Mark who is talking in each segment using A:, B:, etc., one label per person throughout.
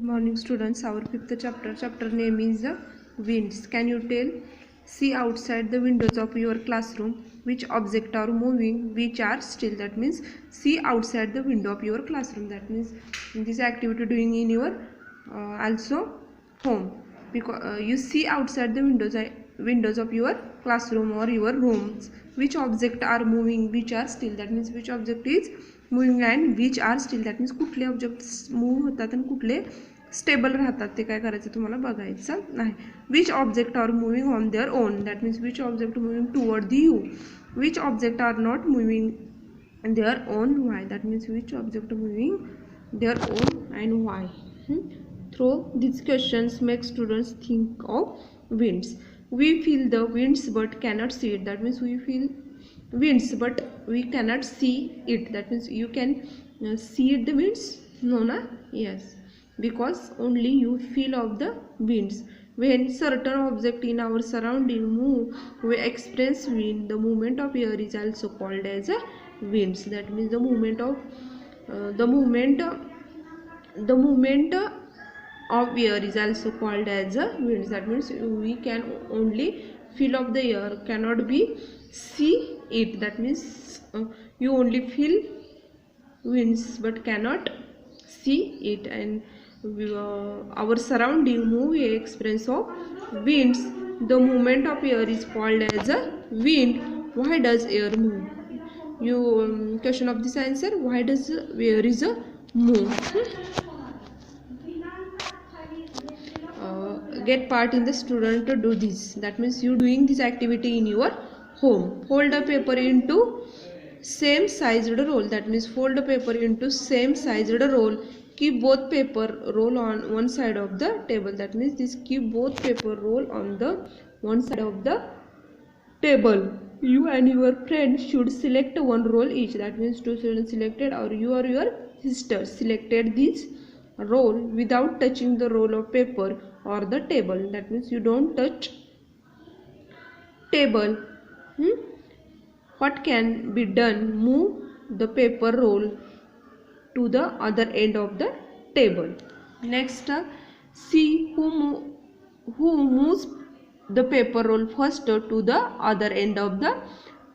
A: Morning students, our fifth chapter name is winds. Can you tell? See outside the windows of your classroom which object are moving, which are still. That means see outside the window of your classroom. That means this activity doing in your also home, because you see outside the windows of your classroom or your rooms which object are moving, which are still. That means which object is moving and which are still. That means कुठले objects move होतात आणि कुठले stable राहतात ते काय करायचं तुम्हाला बघायचं नाही. Which object are moving on their own. That means which object moving toward the you. Which object are not moving their own why. That means which object moving their own and why. Through these questions make students think of winds. We feel the winds but cannot see it. That means we feel winds but we cannot see it. That means you can see it the winds? No, na? Yes, because only you feel of the winds. When certain object in our surrounding move, we experience wind. The movement of air is also called as a winds. That means the movement of air is also called as a winds. That means we can only feel of the air, cannot be see it. That means you only feel winds but cannot see it. And our surrounding move experience of winds. The movement of air is called as a wind. Why does air move? You question of this answer, why does air is a move? Get part in the student to do this. That means you doing this activity in your home. Fold a paper into same sized roll. That means fold a paper into same sized roll. Keep both paper roll on one side of the table. That means this keep both paper roll on the one side of the table. You and your friend should select one roll each. That means two students selected, or you or your sister selected this roll without touching the roll of paper or the table. That means you don't touch table. What can be done? Move the paper roll to the other end of the table. Next, see who moves the paper roll first to the other end of the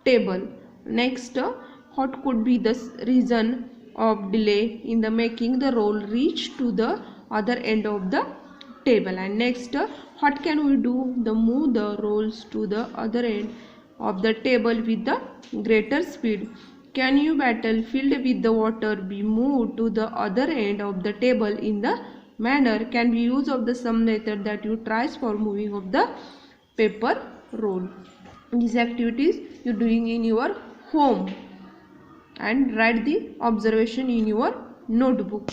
A: table. Next, what could be the reason of delay in the making the roll reach to the other end of the table? And next, what can we do to move the rolls to the other end of the table with the greater speed? Can you battlefield with the water be moved to the other end of the table in the manner can be used of the some method that you tries for moving of the paper roll. These activities you doing in your home and write the observation in your notebook.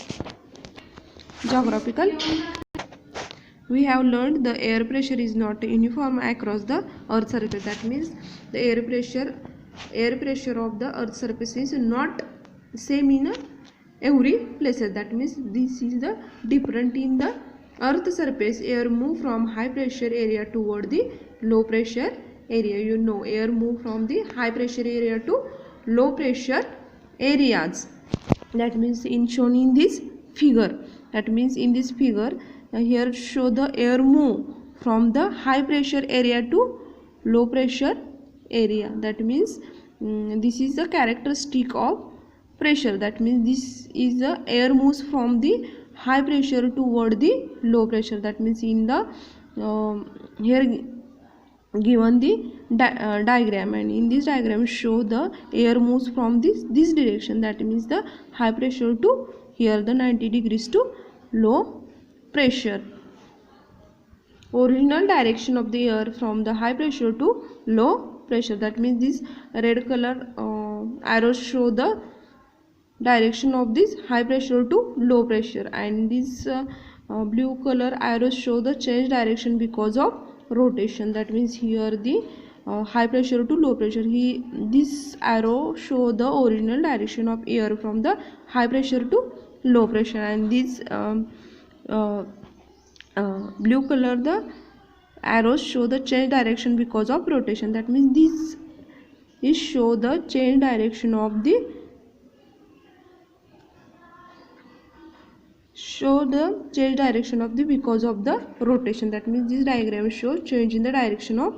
A: Geographical. We have learned the air pressure is not uniform across the earth surface. That means the air pressure of the earth surface is not same in every places. That means this is the different in the earth surface. Air move from high pressure area toward the low pressure area. You know, air move from the high pressure area to low pressure areas. That means in shown in this figure. That means in this figure here show the air move from the high pressure area to low pressure area. That means this is the characteristic of pressure. That means this is the air moves from the high pressure toward the low pressure. That means in the here given the diagram, and in this diagram show the air moves from this direction. That means the high pressure to here the 90 degrees to low pressure. Original direction of the air from the high pressure to low pressure. That means this red color arrows show the direction of this high pressure to low pressure, and this blue color arrows show the change direction because of rotation. That means here the high pressure to low pressure. This arrow show the original direction of air from the high pressure to low pressure, and this blue color the arrows show the change direction because of rotation. That means this is show the change direction of the show the change direction of the because of the rotation. That means this diagram shows change in the direction of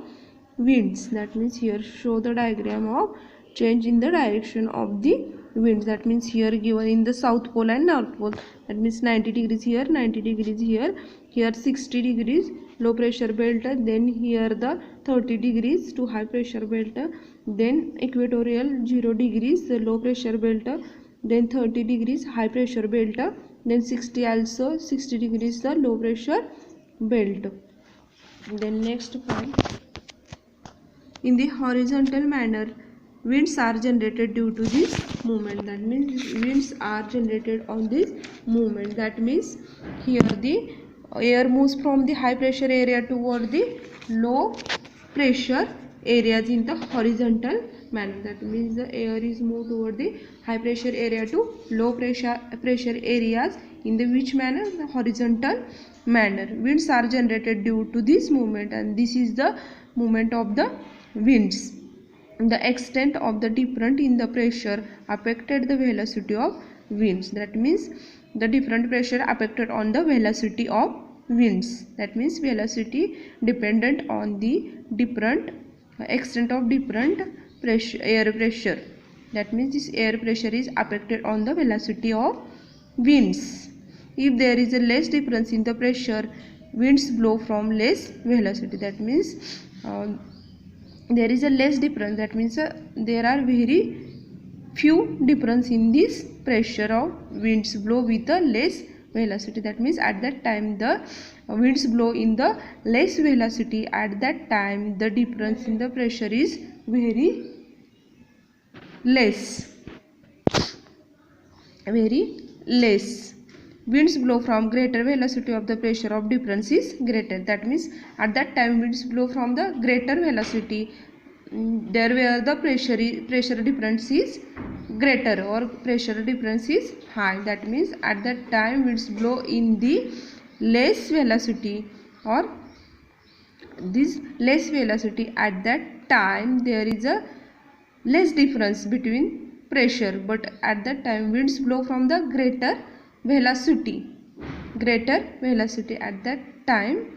A: winds. That means here show the diagram of change in the direction of the winds. That means here given in the south pole and north pole. That means 90 degrees here, 90 degrees here, here 60 degrees low pressure belt, then here the 30 degrees to high pressure belt, then equatorial 0 degrees the low pressure belt, then 30 degrees high pressure belt, then 60 also 60 degrees the low pressure belt. Then next point, in the horizontal manner winds are generated due to this movement. That means winds are generated on this movement. That means here the air moves from the high pressure area toward the low pressure areas in the horizontal manner. That means the air is moved toward the high pressure area to low pressure areas in the which manner? The horizontal manner. Winds are generated due to this movement, and this is the movement of the winds. The extent of the difference in the pressure affected the velocity of winds. That means the different pressure affected on the velocity of winds. That means velocity dependent on the different extent of different pressure, air pressure. That means this air pressure is affected on the velocity of winds. If there is a less difference in the pressure, winds blow from less velocity. That means there is a less difference. That means there are very few difference in this pressure of winds blow with a less velocity. That means at that time the winds blow in the less velocity. At that time the difference in the pressure is very less. Winds blow from greater velocity of the pressure of difference is greater. That means at that time winds blow from the greater velocity, there where the pressure difference is greater or pressure difference is high. That means at that time winds blow in the less velocity, or this less velocity. At that time there is a less difference between pressure, but at that time winds blow from the greater velocity. At that time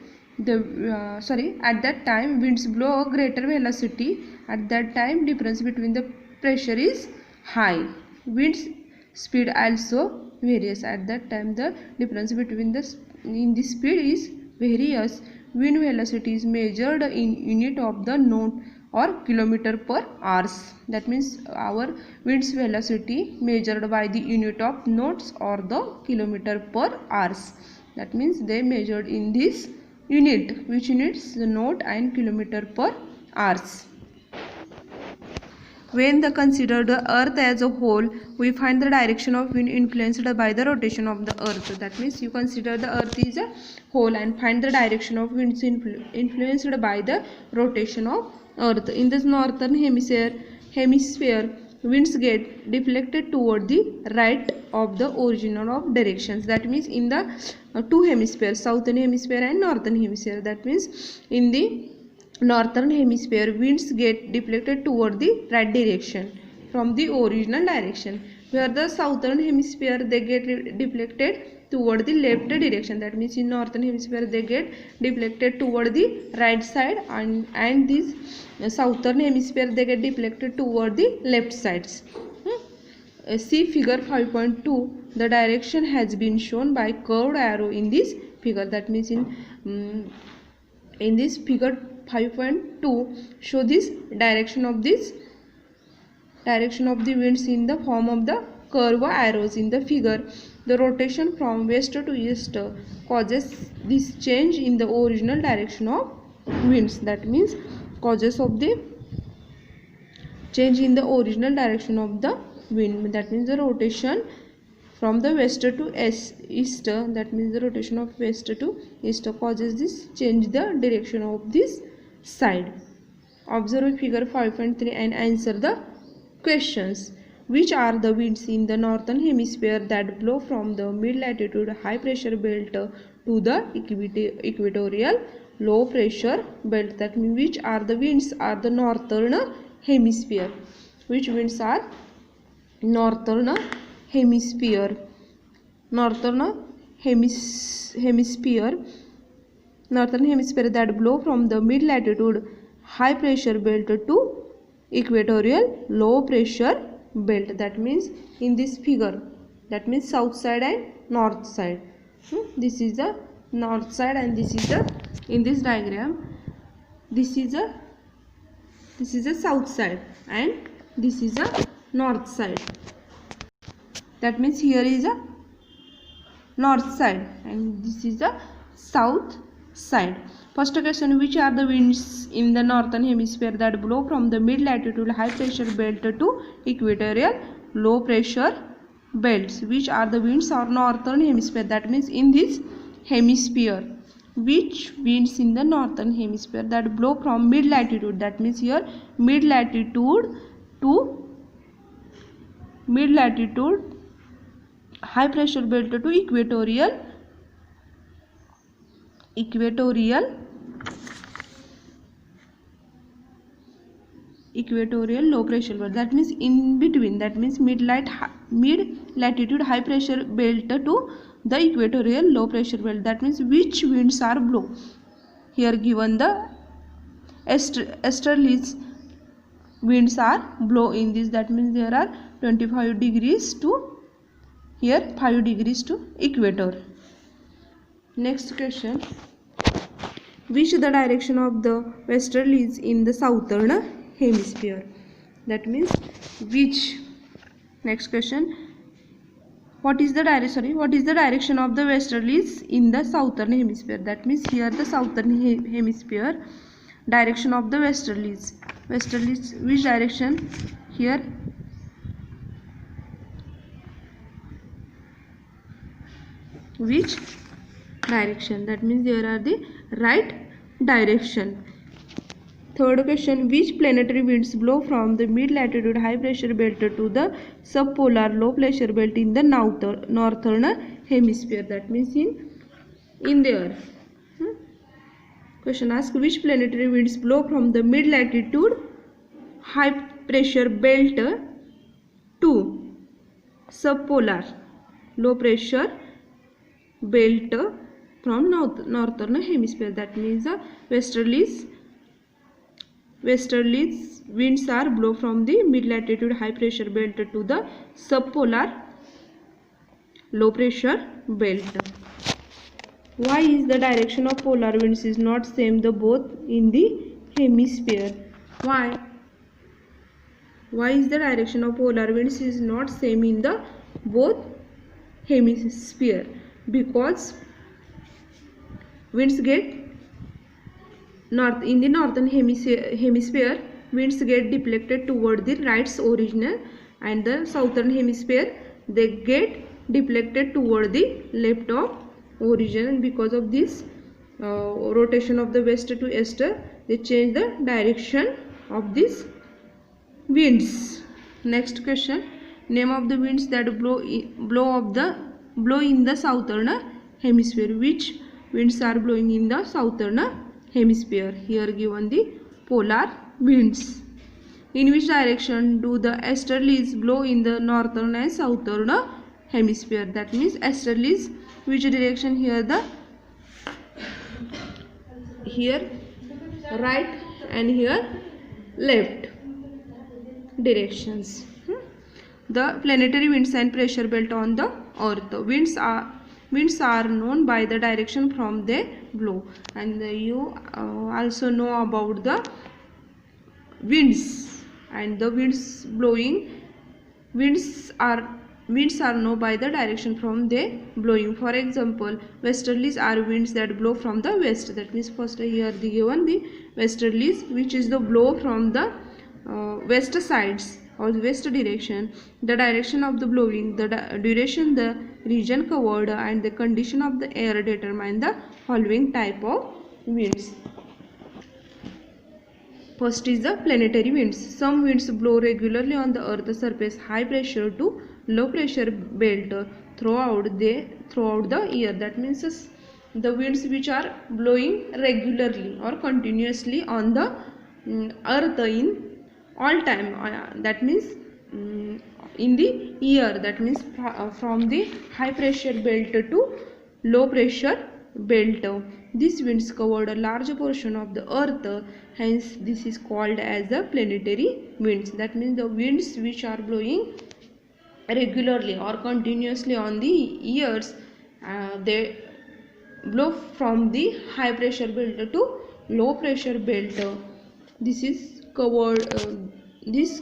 A: at that time winds blow a greater velocity. At that time difference between the pressure is high. Winds speed also varies. At that time the difference between the speed is various. Wind velocity is measured in unit of the knot or kilometer per hours. That means our wind's velocity measured by the unit of knots or the kilometer per hours. That means they measured in this unit. Which units? The knot and kilometer per hours. When the consider the earth as a whole, we find the direction of wind influenced by the rotation of the earth. That means you consider the earth is a whole and find the direction of winds influenced by the rotation of earth. In this northern hemisphere winds get deflected toward the right of the original of directions. That means in the two hemispheres, southern hemisphere and northern hemisphere. That means in the northern hemisphere winds get deflected toward the right direction from the original direction, where the southern hemisphere they get deflected toward the left direction. That means in northern hemisphere they get deflected toward the right side, and this southern hemisphere they get deflected toward the left sides. See figure 5.2. the direction has been shown by curved arrow in this figure. That means in this figure 5.2 show this direction of the winds in the form of the curved arrows in the figure. The rotation from west to east causes this change in the original direction of winds. That means causes of the change in the original direction of the wind. That means the rotation from the west to east. That means the rotation of west to east causes this change the direction of this side. Observe figure 5.3 and answer the questions. Which are the winds in the northern hemisphere that blow from the mid latitude high pressure belt to the equatorial low pressure belt? That means which are the winds are the northern hemisphere? Which winds are northern hemisphere? Northern hemisphere that blow from the mid latitude high pressure belt to equatorial low pressure belt. That means in this figure, that means south side and north side. This is the north side and this is the, in this diagram, this is a south side and this is a north side. That means here is a north side and this is the south side. First question, which are the winds in the northern hemisphere that blow from the mid latitude high pressure belt to equatorial low pressure belts? Which are the winds of northern hemisphere? That means in this hemisphere, which winds in the northern hemisphere that blow from mid latitude, that means here mid latitude to mid latitude high pressure belt to equatorial low pressure belt. That means in between, that means mid latitude high pressure belt to the equatorial low pressure belt. That means which winds are blow. Here given the easterlies winds are blow in this. That means there are 25 degrees to here 5 degrees to equator. Next question, which the direction of the westerlies in the southern hemisphere? That means which. Next question, what is the direction of the westerlies in the southern hemisphere? That means here the southern hemisphere, direction of the westerlies, which direction? Here which direction? That means there are the right direction. Third question, which planetary winds blow from the mid latitude high pressure belt to the subpolar low pressure belt in the northern hemisphere? That means in there. Question asks, which planetary winds blow from the mid latitude high pressure belt to subpolar low pressure belt from northern hemisphere? That means the westerlies winds are blow from the mid latitude high pressure belt to the subpolar low pressure belt. Why is the direction of polar winds is not same the both in the hemisphere? Why is the direction of polar winds is not same in the both hemisphere? Because winds get in the northern hemisphere winds get deflected toward the right's origin, and the southern hemisphere they get deflected toward the left of origin, and because of this rotation of the west to east, they change the direction of these winds. Next question, name of the winds that blow in the southern hemisphere. Which winds are blowing in the southern hemisphere? Here given the polar winds. In which direction do the easterlies blow in the northern and southern hemisphere? That means easterlies, which direction? Here right and here left directions. The planetary winds and pressure belt on the earth. Winds are known by the direction from they blow, and you also know about the winds, and the winds are known by the direction from they blowing. For example, westerlies are winds that blow from the west. That means first here the given the westerlies, which is the blow from the west sides or west direction. The direction of the blowing, the duration, the region covered, and the condition of the air determine the following type of winds. First is the planetary winds. Some winds blow regularly on the earth's surface high pressure to low pressure belt throughout the year. That means the winds which are blowing regularly or continuously on the earth in all time, that means in the year. That means from the high pressure belt to low pressure belt. These winds covered a large portion of the earth, hence this is called as the planetary winds. That means the winds which are blowing regularly or continuously on the years, they blow from the high pressure belt to low pressure belt. This is this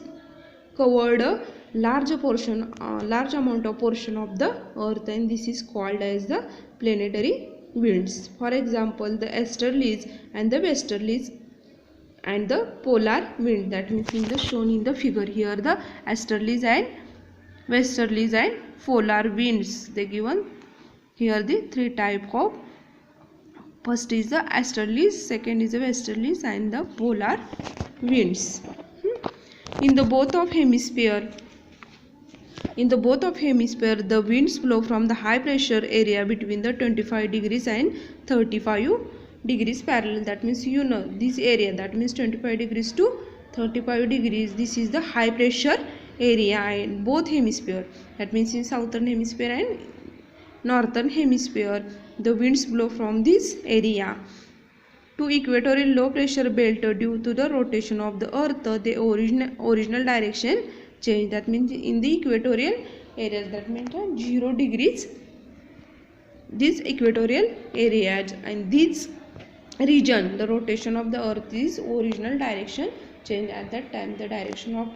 A: covered a large amount of portion of the earth, and this is called as the planetary winds. For example, the easterlies and the westerlies and the polar wind, that means in the shown in the figure here, the easterlies and westerlies and polar winds. They given here the three type of, first is the easterlies, second is the westerlies, and the polar winds. In the both of hemisphere, the winds blow from the high pressure area between the 25 degrees and 35 degrees parallel. That means this area, that means 25 degrees to 35 degrees, this is the high pressure area in both hemisphere. That means in southern hemisphere and northern hemisphere, the winds blow from this area to equatorial low pressure belt. Due to the rotation of the earth, the original direction change. That means in the equatorial areas, that means 0 degrees, this equatorial areas, and this region, the rotation of the earth is original direction change. At that time, the direction of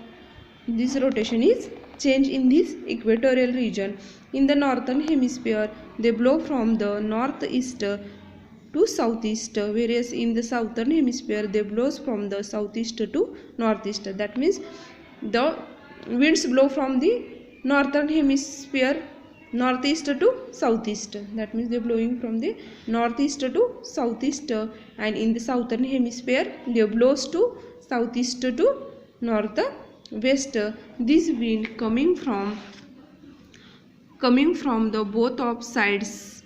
A: this rotation is change in this equatorial region. In the northern hemisphere, they blow from the northeast to southeast, whereas in the southern hemisphere they blows from the southeast to northeast. That means the winds blow from the northern hemisphere northeast to southeast. That means they blowing from the northeast to southeast, and in the southern hemisphere they blows to southeast to northwest. This wind coming from the both of sides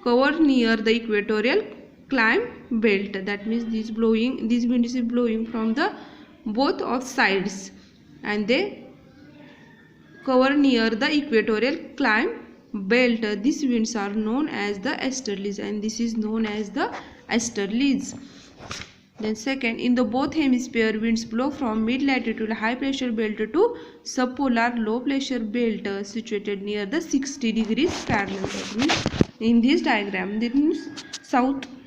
A: cover near the equatorial climb belt. That means this wind is blowing from the both of sides, and they cover near the equatorial climb belt. These winds are known as the easterlies, and this is known as the easterlies. Then second, in the both hemisphere, winds blow from mid latitude high pressure belt to subpolar low pressure belt situated near the 60 degrees parallel. That means in this diagram, that means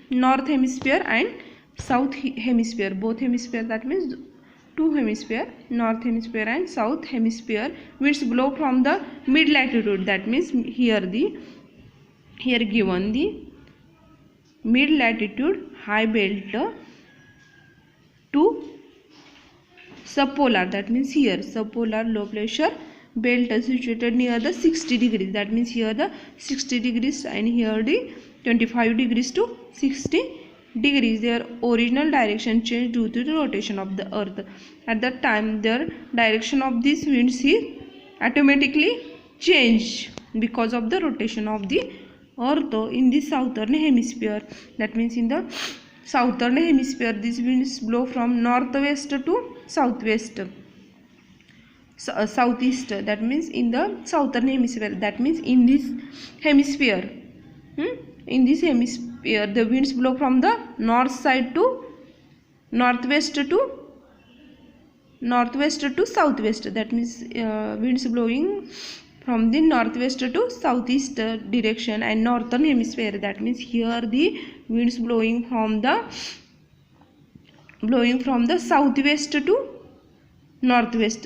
A: north hemisphere and south hemisphere, both hemisphere, that means two hemisphere, north hemisphere and south hemisphere, winds blow from the mid latitude. That means here given the mid latitude high belt to subpolar, that means here subpolar low pressure belt situated near the 60 degrees. That means here the 60 degrees and here the 25 degrees to 60 degrees. Their original direction changed due to the rotation of the earth. At that time, their direction of these winds is automatically changed because of the rotation of the earth in the southern hemisphere. That means in the southern hemisphere, these winds blow from northwest to southeast. That means in the southern hemisphere, that means in this hemisphere, the winds blow from the north side to northwest to southwest. That means winds blowing from the northwest to southeast direction. And northern hemisphere, that means here the winds blowing from the southwest to northwest.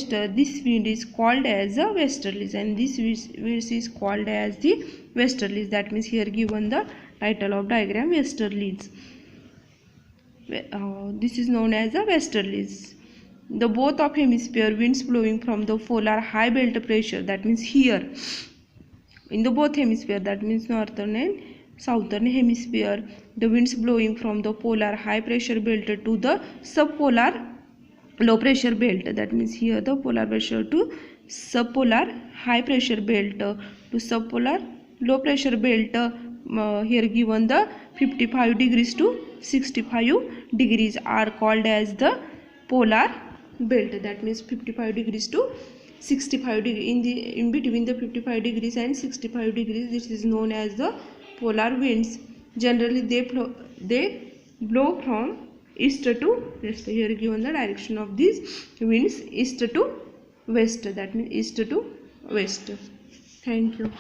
A: This wind is called as the westerlies, and this wind is called as the westerlies. That means here given the title of diagram, westerlies. This is known as the westerlies. The both of hemisphere, winds blowing from the polar high belt pressure. That means here in the both hemisphere, that means northern and southern hemisphere, the winds blowing from the polar high pressure belt to the subpolar low pressure belt. That means here the polar pressure to subpolar high pressure belt to subpolar low pressure belt. Here given the 55 degrees to 65 degrees are called as the polar belt. That means 55 degrees to 65 degree in between the 55 degrees and 65 degrees. This is known as the polar winds. Generally they blow from east to west. Here given the direction of these winds, east to west, that means east to west. Thank you.